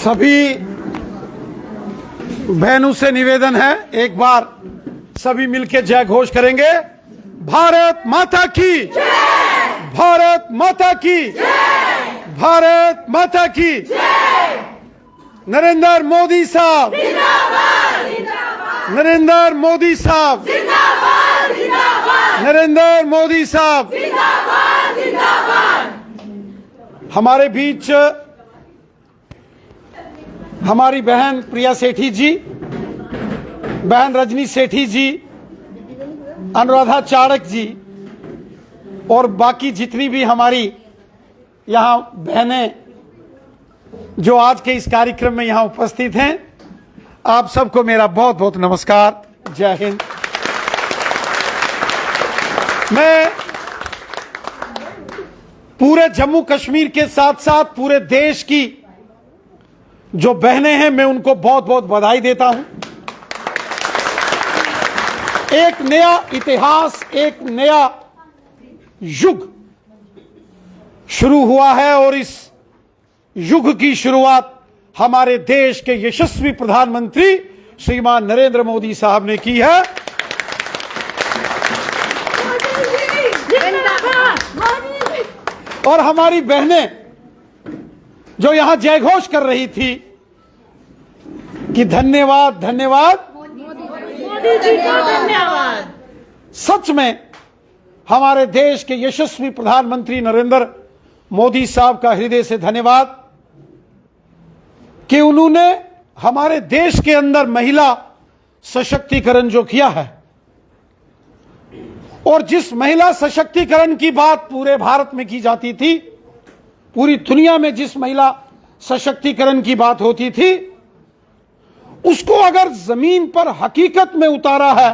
सभी बहनों से निवेदन है, एक बार सभी मिलकर जय घोष करेंगे। भारत माता की जय, भारत माता की जय, भारत माता की जय। नरेंद्र मोदी साहब जिंदाबाद, जिंदाबाद। नरेंद्र मोदी साहब जिंदाबाद, जिंदाबाद। नरेंद्र मोदी साहब जिंदाबाद, जिंदाबाद। हमारे बीच हमारी बहन प्रिया सेठी जी, बहन रजनी सेठी जी, अनुराधा चाणक जी और बाकी जितनी भी हमारी यहाँ बहनें जो आज के इस कार्यक्रम में यहाँ उपस्थित हैं, आप सबको मेरा बहुत बहुत नमस्कार। जय हिंद। मैं पूरे जम्मू कश्मीर के साथ साथ पूरे देश की जो बहनें हैं, मैं उनको बहुत बहुत बधाई देता हूं। एक नया इतिहास, एक नया युग शुरू हुआ है और इस युग की शुरुआत हमारे देश के यशस्वी प्रधानमंत्री श्रीमान नरेंद्र मोदी साहब ने की है। और हमारी बहनें जो यहां जय घोष कर रही थी कि धन्यवाद धन्यवाद मोदी जी को धन्यवाद। सच में हमारे देश के यशस्वी प्रधानमंत्री नरेंद्र मोदी साहब का हृदय से धन्यवाद कि उन्होंने हमारे देश के अंदर महिला सशक्तिकरण जो किया है, और जिस महिला सशक्तिकरण की बात पूरे भारत में की जाती थी, पूरी दुनिया में जिस महिला सशक्तिकरण की बात होती थी, उसको अगर जमीन पर हकीकत में उतारा है,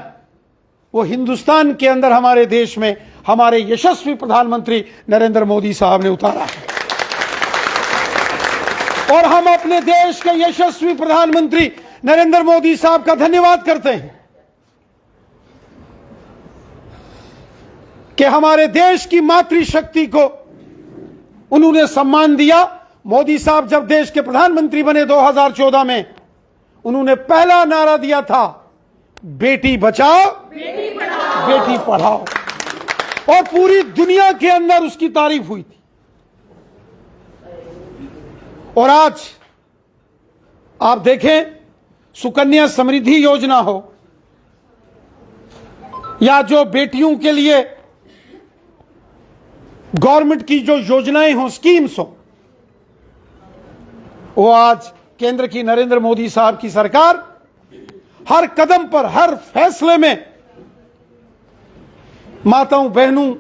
वो हिंदुस्तान के अंदर हमारे देश में हमारे यशस्वी प्रधानमंत्री नरेंद्र मोदी साहब ने उतारा है। और हम अपने देश के यशस्वी प्रधानमंत्री नरेंद्र मोदी साहब का धन्यवाद करते हैं कि हमारे देश की मातृशक्ति को उन्होंने सम्मान दिया। मोदी साहब जब देश के प्रधानमंत्री बने 2014 में, उन्होंने पहला नारा दिया था, बेटी बचाओ बेटी पढ़ाओ, और पूरी दुनिया के अंदर उसकी तारीफ हुई थी। और आज आप देखें, सुकन्या समृद्धि योजना हो या जो बेटियों के लिए गवर्नमेंट की जो योजनाएं हो, स्कीम्स हो, वो आज केंद्र की नरेंद्र मोदी साहब की सरकार हर कदम पर, हर फैसले में माताओं बहनों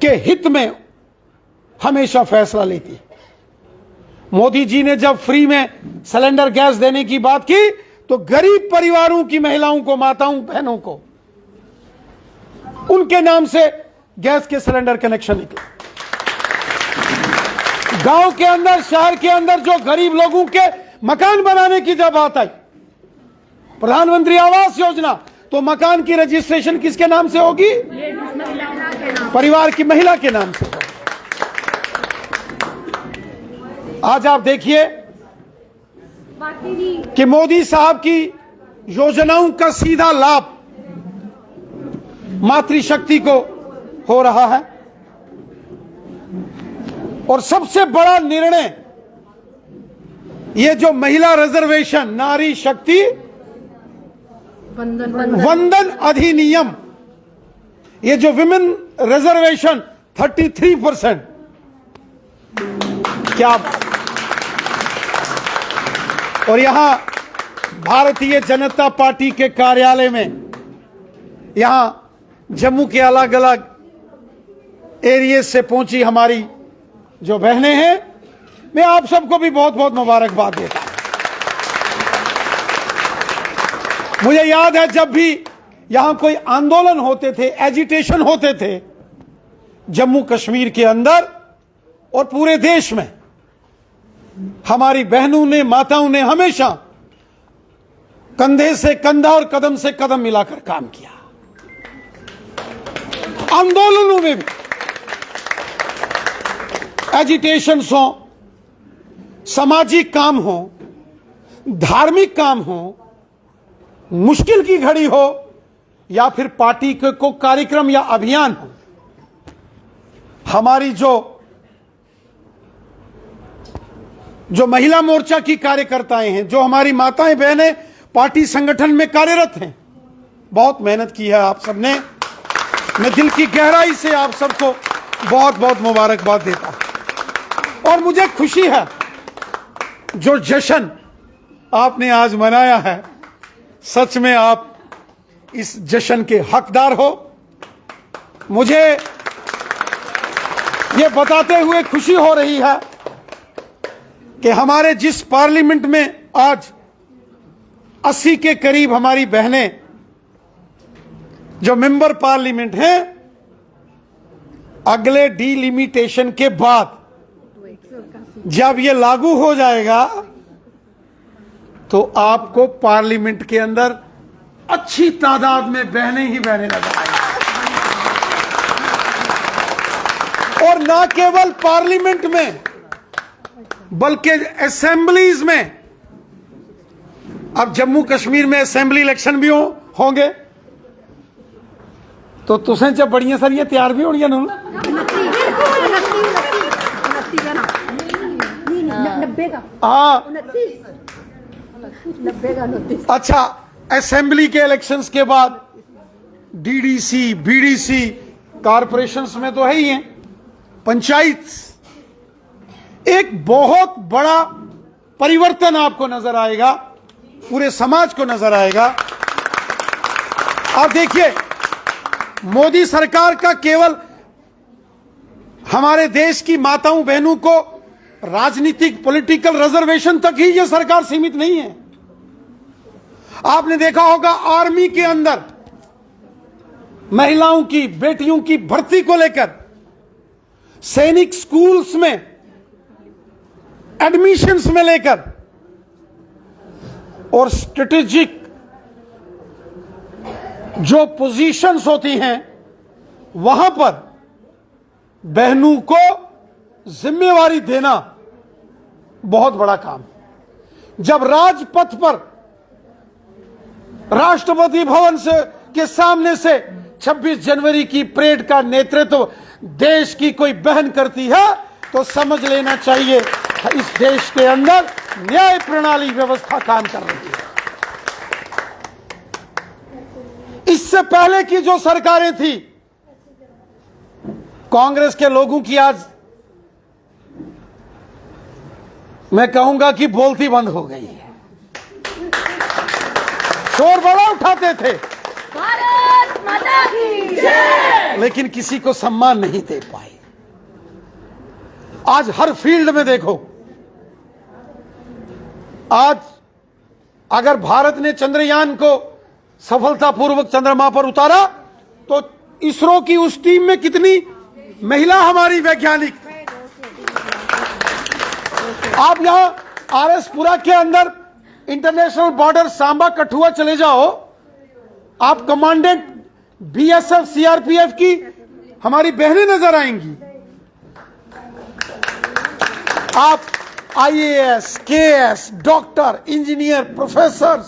के हित में हमेशा फैसला लेती है। मोदी जी ने जब फ्री में सिलेंडर गैस देने की बात की, तो गरीब परिवारों की महिलाओं को, माताओं बहनों को, उनके नाम से गैस के सिलेंडर कनेक्शन निकले। गांव के अंदर, शहर के अंदर जो गरीब लोगों के मकान बनाने की जब बात आई, प्रधानमंत्री आवास योजना, तो मकान की रजिस्ट्रेशन किसके नाम से होगी? परिवार की महिला के नाम से। आज आप देखिए कि मोदी साहब की योजनाओं का सीधा लाभ मातृशक्ति को हो रहा है। और सबसे बड़ा निर्णय, ये जो महिला रिजर्वेशन, नारी शक्ति वंदन अधिनियम, ये जो विमेन रिजर्वेशन 33%, क्या, और यहां भारतीय जनता पार्टी के कार्यालय में, यहां जम्मू के अलग अलग एरिया से पहुंची हमारी जो बहनें हैं, मैं आप सबको भी बहुत बहुत मुबारकबाद देता हूं। मुझे याद है जब भी यहां कोई आंदोलन होते थे, एजिटेशन होते थे जम्मू कश्मीर के अंदर और पूरे देश में, हमारी बहनों ने, माताओं ने हमेशा कंधे से कंधा और कदम से कदम मिलाकर काम किया। आंदोलनों में भी, एजिटेशंस हो, सामाजिक काम हो, धार्मिक काम हो, मुश्किल की घड़ी हो, या फिर पार्टी के को कार्यक्रम या अभियान हो, हमारी जो महिला मोर्चा की कार्यकर्ताएं हैं, जो हमारी माताएं बहनें पार्टी संगठन में कार्यरत हैं, बहुत मेहनत की है आप सबने। मैं दिल की गहराई से आप सबको बहुत बहुत मुबारकबाद देता हूं। और मुझे खुशी है जो जश्न आपने आज मनाया है, सच में आप इस जश्न के हकदार हो। मुझे ये बताते हुए खुशी हो रही है कि हमारे जिस पार्लियामेंट में आज 80 के करीब हमारी बहनें जो मेंबर पार्लियामेंट हैं, अगले डिलिमिटेशन के बाद जब ये लागू हो जाएगा तो आपको पार्लियामेंट के अंदर अच्छी तादाद में बहनें ही बहनें नजर आएंगी। और ना केवल पार्लियामेंट में बल्कि असेंबलीज में। अब जम्मू कश्मीर में असेंबली इलेक्शन भी होंगे तो तुसें जब बड़ियां सारियां तैयार भी होनियां न। हाँ, अच्छा, असेंबली के इलेक्शंस के बाद डीडीसी, बीडीसी, कारपोरेशंस में तो है ही हैं, पंचायत, एक बहुत बड़ा परिवर्तन आपको नजर आएगा, पूरे समाज को नजर आएगा। आप देखिए, मोदी सरकार का केवल हमारे देश की माताओं बहनों को राजनीतिक पॉलिटिकल रिजर्वेशन तक ही यह सरकार सीमित नहीं है। आपने देखा होगा आर्मी के अंदर महिलाओं की, बेटियों की भर्ती को लेकर सैनिक स्कूल्स में एडमिशंस में लेकर और स्ट्रेटेजिक जो पोजीशंस होती हैं वहां पर बहनों को जिम्मेवारी देना बहुत बड़ा काम। जब राजपथ पर राष्ट्रपति भवन के सामने से 26 जनवरी की परेड का नेतृत्व देश की कोई बहन करती है तो समझ लेना चाहिए इस देश के अंदर न्याय प्रणाली व्यवस्था काम कर रही है। इससे पहले की जो सरकारें थी कांग्रेस के लोगों की, आज मैं कहूंगा कि बोलती बंद हो गई है। शोर बड़ा उठाते थे, भारत माता की जय, लेकिन किसी को सम्मान नहीं दे पाए। आज हर फील्ड में देखो, आज अगर भारत ने चंद्रयान को सफलतापूर्वक चंद्रमा पर उतारा तो इसरो की उस टीम में कितनी महिला हमारी वैज्ञानिक। आप यहां आरएस पुरा के अंदर इंटरनेशनल बॉर्डर सांबा कठुआ चले जाओ, आप कमांडेंट बीएसएफ सीआरपीएफ की हमारी बहनें नजर आएंगी। आप IAS, KAS, doctor, engineer, professor,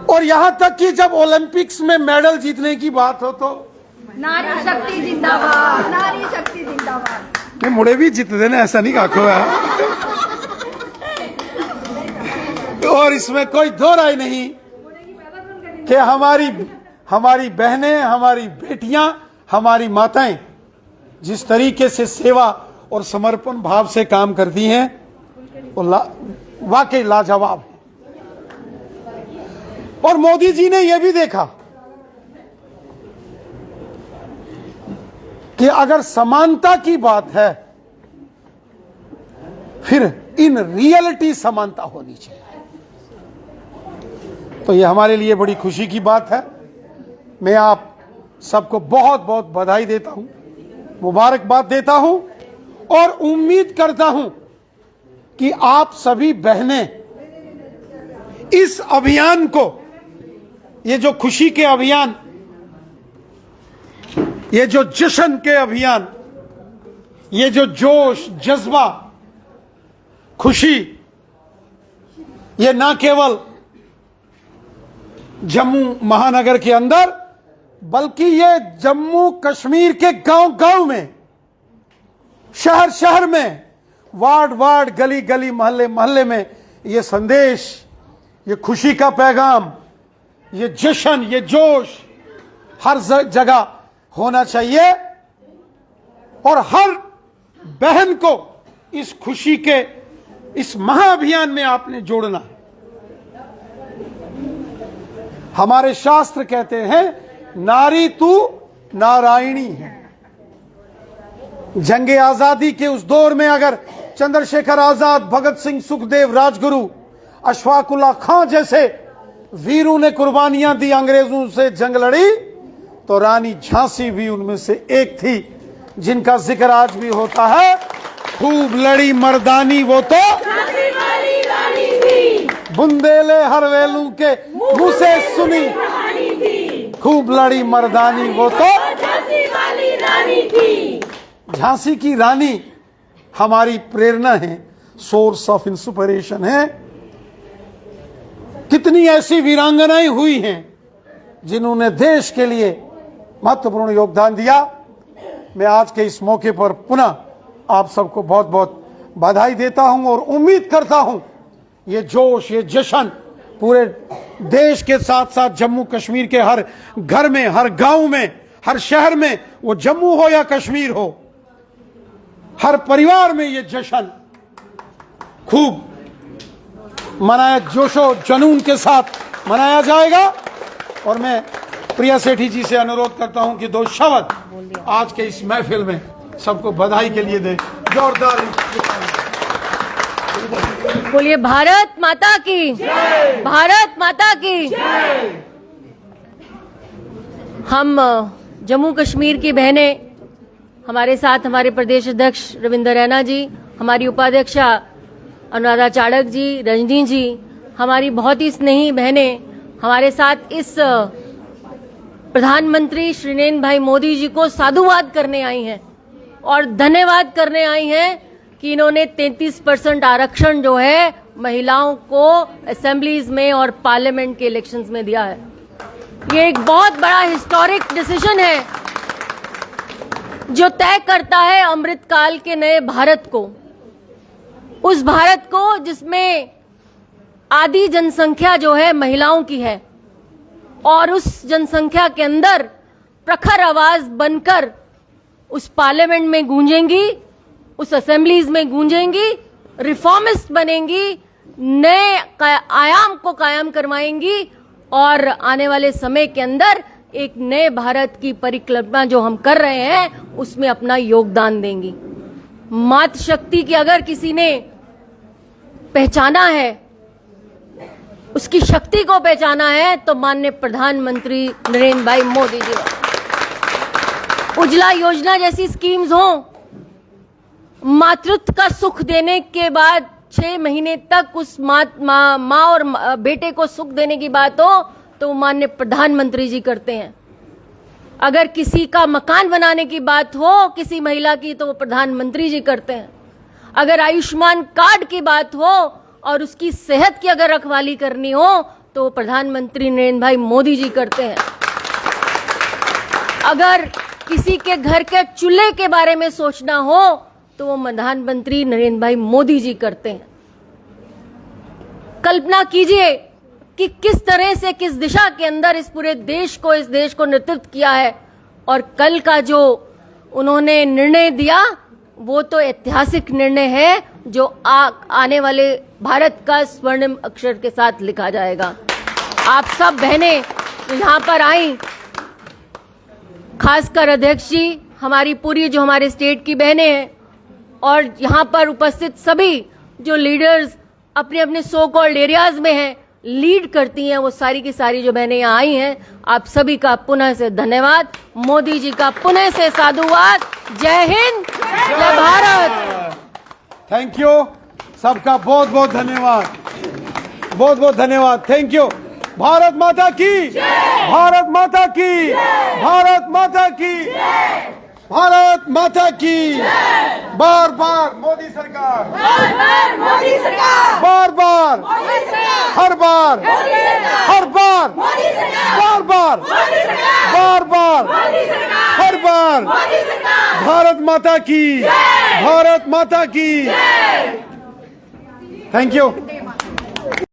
और यहां तक कि जब ओलंपिक्स में मेडल जीतने की बात हो तो नारी शक्ति जिंदाबाद, नारी शक्ति जिंदाबाद। मुड़े भी जीत देना, ऐसा नहीं काखो है। और इसमें कोई दो राय नहीं कि हमारी बहनें, हमारी बेटियां, हमारी माताएं जिस तरीके से सेवा और समर्पण भाव से काम करती हैं वो वाकई लाजवाब है। और मोदी जी ने यह भी देखा कि अगर समानता की बात है फिर इन रियलिटी समानता होनी चाहिए। तो यह हमारे लिए बड़ी खुशी की बात है। मैं आप सबको बहुत बहुत बधाई देता हूं, मुबारकबाद देता हूं और उम्मीद करता हूं कि आप सभी बहनें इस अभियान को, ये जो खुशी के अभियान, ये जो जश्न के अभियान, ये जो जोश जज्बा खुशी ये ना केवल जम्मू महानगर के अंदर बल्कि ये जम्मू कश्मीर के गांव गांव में, शहर शहर में, वार्ड वार्ड, गली गली, मोहल्ले मोहल्ले में ये संदेश, ये खुशी का पैगाम, ये जश्न, ये जोश हर जगह होना चाहिए और हर बहन को इस खुशी के इस महाअभियान में आपने जोड़ना। हमारे शास्त्र कहते हैं नारी तू नारायणी है। जंगे आजादी के उस दौर में अगर चंद्रशेखर आजाद, भगत सिंह, सुखदेव, राजगुरु, अशफाकुल्ला खां जैसे वीरों ने कुर्बानियां दी, अंग्रेजों से जंग लड़ी, तो रानी झांसी भी उनमें से एक थी, जिनका जिक्र आज भी होता है। खूब लड़ी मर्दानी वो तो झांसी वाली रानी थी, बुंदेले हर वेलू के मुंह से सुनी थी। खूब लड़ी मर्दानी वो तो झांसी वाली रानी थी। झांसी की रानी हमारी प्रेरणा है, सोर्स ऑफ इंस्पिरेशन है। कितनी ऐसी वीरांगनाएं हुई हैं जिन्होंने देश के लिए महत्वपूर्ण योगदान दिया। मैं आज के इस मौके पर पुनः आप सबको बहुत बहुत बधाई देता हूं और उम्मीद करता हूं ये जोश, ये जश्न पूरे देश के साथ साथ जम्मू कश्मीर के हर घर में, हर गांव में, हर शहर में, वो जम्मू हो या कश्मीर हो, हर परिवार में ये जश्न खूब मनाया, जोशो जुनून के साथ मनाया जाएगा। और मैं प्रिया सेठी जी से अनुरोध करता हूं कि दो शब्द आज के इस महफिल में सबको बधाई के लिए दे। जोरदार बोलिए भारत माता की जय, भारत माता की जय। हम जम्मू कश्मीर की बहनें, हमारे साथ हमारे प्रदेश अध्यक्ष रविंद्र रैना जी, हमारी उपाध्यक्षा अनुराधा चाड़क जी, रजनी जी, हमारी बहुत ही स्नेही बहनें हमारे साथ इस प्रधानमंत्री श्री नरेंद्र भाई मोदी जी को साधुवाद करने आई हैं और धन्यवाद करने आई हैं कि इन्होंने 33% आरक्षण जो है महिलाओं को असेंबलीज में और पार्लियामेंट के इलेक्शंस में दिया है। ये एक बहुत बड़ा हिस्टोरिक डिसीजन है जो तय करता है अमृतकाल के नए भारत को, उस भारत को जिसमें आधी जनसंख्या जो है महिलाओं की है और उस जनसंख्या के अंदर प्रखर आवाज बनकर उस पार्लियामेंट में गूंजेंगी, उस असेंबलीज में गूंजेंगी, रिफॉर्मिस्ट बनेंगी, नए आयाम को कायम करवाएंगी और आने वाले समय के अंदर एक नए भारत की परिकल्पना जो हम कर रहे हैं उसमें अपना योगदान देंगी। मातृशक्ति की अगर किसी ने पहचाना है, उसकी शक्ति को पहचाना है तो माननीय प्रधानमंत्री नरेंद्र भाई मोदी जी। उज्ज्वला योजना जैसी स्कीम्स हो, मातृत्व का सुख देने के बाद 6 महीने तक उस माँ और बेटे को सुख देने की बात हो तो माननीय प्रधानमंत्री जी करते हैं। अगर किसी का मकान बनाने की बात हो किसी महिला की तो वो प्रधानमंत्री जी करते हैं। अगर आयुष्मान कार्ड की बात हो और उसकी सेहत की अगर रखवाली करनी हो तो प्रधानमंत्री नरेंद्र भाई मोदी जी करते हैं। अगर किसी के घर के चूल्हे के बारे में सोचना हो तो वो प्रधानमंत्री नरेंद्र भाई मोदी जी करते हैं। कल्पना कीजिए कि किस तरह से, किस दिशा के अंदर इस पूरे देश को नेतृत्व किया है और कल का जो उन्होंने निर्णय दिया वो तो ऐतिहासिक निर्णय है जो आने वाले भारत का स्वर्णिम अक्षर के साथ लिखा जाएगा। आप सब बहनें जो यहाँ पर आई, खासकर अध्यक्ष जी, हमारी पूरी जो हमारे स्टेट की बहनें हैं और यहाँ पर उपस्थित सभी जो लीडर्स अपने अपने सो कॉल्ड एरियाज में हैं, लीड करती हैं, वो सारी की सारी जो बहनें यहाँ आई हैं, आप सभी का पुनः से धन्यवाद। मोदी जी का पुनः से साधुवाद। जय हिंद, जय भारत। थैंक यू, सबका बहुत बहुत धन्यवाद, बहुत बहुत धन्यवाद। Thank you. भारत माता की, भारत माता की, भारत माता की। भारत माता की बार बार मोदी सरकार, मोदी सरकार, बार बार, मोदी सरकार, हर बार, हर बार, मोदी सरकार, बार बार, मोदी सरकार, बार बार, मोदी सरकार, हर बार, मोदी सरकार, भारत माता की, भारत माता की। Thank you.